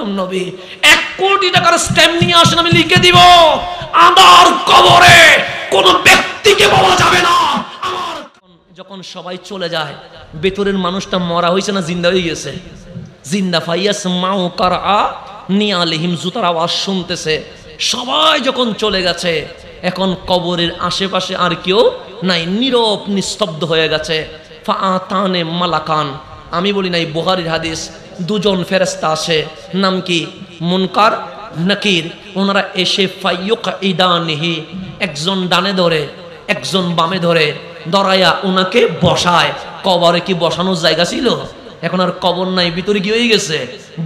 নাম নবী। 1 কোটি টাকার স্ট্যাম্প নিয়ে আসেন, আমি লিখে দিব আদার কবরে কোন ব্যক্তিকে পাওয়া যাবে না। আমার যখন সবাই চলে যায়, ভেতরের মানুষটা মরা হয়েছে না জিন্দা হয়ে গেছে? জিন্দা ফাইয়াস মাও কারা নিয়ালিহিম, জুতার আওয়াজ শুনতেছে। সবাই যখন চলে গেছে, এখন কবরের আশেপাশে আর কেউ নাই, নীরব নিস্তব্ধ হয়ে গেছে। ফাআতানে মালাকান, আমি বলি নাই, বুখারীর হাদিস, 2 জন ফেরেশতা আসে, নাম কি? মুনকার নাকির। ওনারা এসে ফাইয়ুকইদানিহি, একজন ডানে ধরে একজন বামে ধরে, ধরাইয়া ওনাকে বসায়। কবরে কি বসানোর জায়গা ছিল? এখন আর কবর নাই, ভিতরে কি হয়ে গেছে?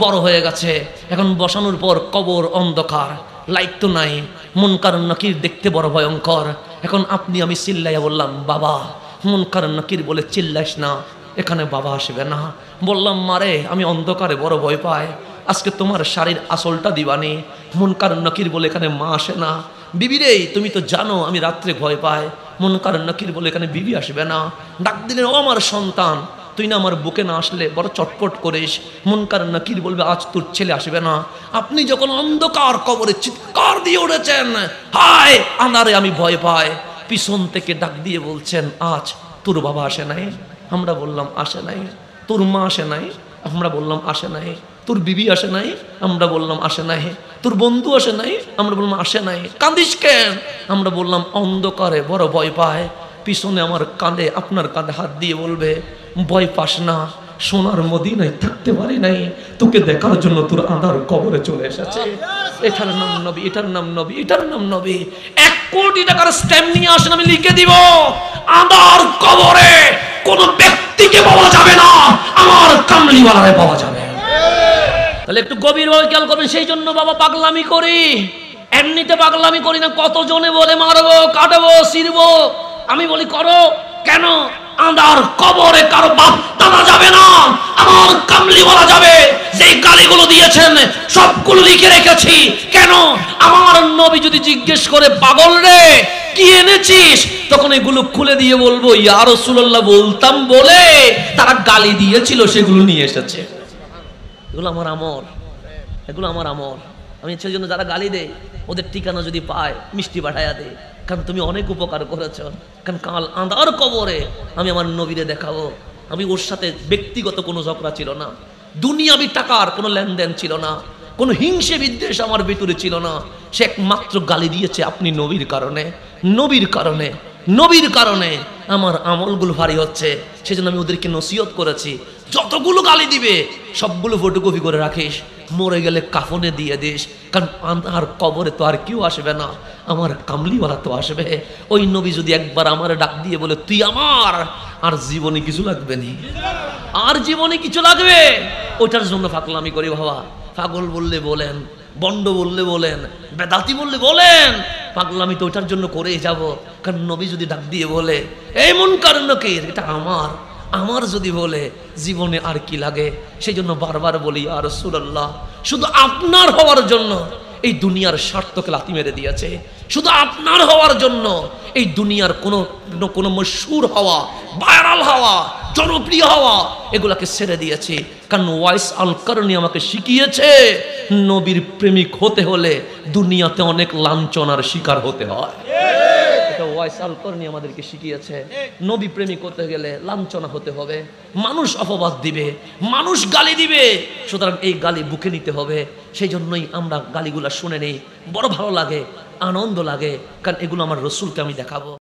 বড় হয়ে গেছে। এখন বসানোর পর কবর অন্ধকার, লাইট তো নাই। মুনকার নাকির দেখতে বড় ভয়ঙ্কর। এখন আপনি আমি চিল্লাইয়া বললাম, বাবা। মুনকার নাকির বলে, চিল্লাইস না, এখানে বাবা আসবে না। বললাম, মারে, আমি অন্ধকারে বড় ভয় পাই, আজকে তোমার শাড়ির আসলটা দিবানি। মুনকার নাকির বলে, এখানে মা আসে না। বিবি রে, তুমি তো জানো আমি রাত্রে ভয় পাই। মুনকার নাকির বলে, এখানে বিবি আসবে না। ডাক দিলেন, ও আমার সন্তান, তুই না আমার বুকে না আসলে বড় চটপট করিস। মুনকার নাকির বলবে, আজ তোর ছেলে আসবে না। আপনি যখন অন্ধকার কবরে চিৎকার দিয়ে উঠেছেন, হায় আঁধারে আমি ভয় পাই, পিছন থেকে ডাক দিয়ে বলছেন, আজ তোর বাবা আসে নাই? আমরা বললাম, আসে নাই। তোর মা আসে নাই? আমরা বললাম, আসে নাই। তোর বিবি আসে নাই? আমরা বললাম, আসে নাই। তোর বন্ধু আসে নাই? আমরা বললাম, আসে নাই। কাঁদিস কেন? আমরা বললাম, অন্ধকারে বড় ভয় পায়। পিছনে আমার কাঁধে, আপনার কাঁধে হাত দিয়ে বলবে, ভয় পাস না, সোনার মদিনায় থাকতে পারি নাই, তোকে দেখার জন্য তোর আঁধার কবরে চলে এসেছে। এটার নাম নবী, এটার নাম নবী, এটার নাম নবী। 1 কোটি টাকার স্ট্যাম্প নিয়ে আসেন, আমি লিখে দিব আঁধার কবরে কোন ব্যক্তিকে পাওয়া যাবে না, আমার কামলিওয়ালারে পাওয়া যাবে। তাহলে একটু গভীরভাবে খেয়াল করবেন। সেই জন্য বাবা পাগলামি করি, এমনিতে পাগলামি করি না। কতজনে বলে মারবো, কাটবো, ছিড়বো, আমি বলি করো। কেন? আঁধার কবরে কারো বাপ টানা যাবে না, আমার কামলিওয়ালা যাবে। যেই গালিগুলো দিয়েছেন সবগুলো লিখে রেখেছি। কেন? আমার নবী যদি জিজ্ঞেস করে, পাগল রে কি এনেছিস, তখন এগুলো খুলে দিয়ে বলবো, ইয়া রাসূলুল্লাহ বলতাম বলে তারা গালি দিয়েছিল, সেগুলো নিয়ে এসেছে। এগুলো আমার আমল, এগুলো আমার আমল। আমি সেই জন্য যারা গালি দেয়, ওদের ঠিকানা যদি পায় মিষ্টি পাঠাইয়া দেয়, কারণ তুমি অনেক উপকার করেছ। কারণ কাল আঁধার কবরে আমি আমার নবীরে দেখাবো। আমি ওর সাথে ব্যক্তিগত কোনো ঝগড়া ছিল না, দুনিয়াবি টাকার কোনো লেনদেন ছিল না, কোনো হিংসে বিদ্বেষ আমার ভিতরে ছিল না। সে একমাত্র গালি দিয়েছে আপনি নবীর কারণে, নবীর কারণে, নবীর কারণে আমার আমলগুলো ভারী হচ্ছে। সেজন্য আমি ওদেরকে নসিহত করেছি, যতগুলো গালি দিবে সবগুলো ফটোকপি করে রাখিস, মরে গেলে কাফনে দিয়ে দিস। কারণ আর কবরে তো আর কেউ আসবে না, আমার কামলিওয়ালা তো আসবে। ওই নবী যদি একবার আমার ডাক দিয়ে বলে, তুই আমার, আর জীবনে কিছু লাগবে নি, আর জীবনে কিছু লাগবে। ওইটার জন্য পাগলামি করি বাবা। পাগল বললে বলেন, বন্ড বললে বলেন, বেদাতি বললে বলেন, পাগলামি তো ওইটার জন্য করেই যাব। কারণ নবী যদি ডাক দিয়ে বলে, এই মুনকার নাকির, এটা আমার, আমার যদি বলে, জীবনে আর কি লাগে। সেই জন্য বারবার বলি, ইয়া রাসূলুল্লাহ, শুধু আপনার হওয়ার জন্য এই দুনিয়ার স্বার্থকে লাথি মেরে দিয়েছে। শুধু আপনার হওয়ার জন্য এই দুনিয়ার কোনো মশহুর হওয়া, ভাইরাল হওয়া, জনপ্রিয় হওয়া, এগুলাকে ছেড়ে দিয়েছি। কারণ ওয়াইস আল কারনি আমাকে শিখিয়েছে, নবীর প্রেমিক হতে হলে দুনিয়াতে অনেক লাঞ্ছনার শিকার হতে হয়। ওয়াইস আল কারনি আমাদেরকে শিখিয়েছে, নবী প্রেমিক হতে গেলে লাঞ্ছনা হতে হবে। মানুষ অপবাদ দিবে, মানুষ গালি দিবে, সুতরাং এই গালি বুকে নিতে হবে। সেই জন্যই আমরা গালিগুলা শুনে নেই, বড় ভালো লাগে, আনন্দ লাগে, কারণ এগুলো আমার রসুলকে আমি দেখাবো।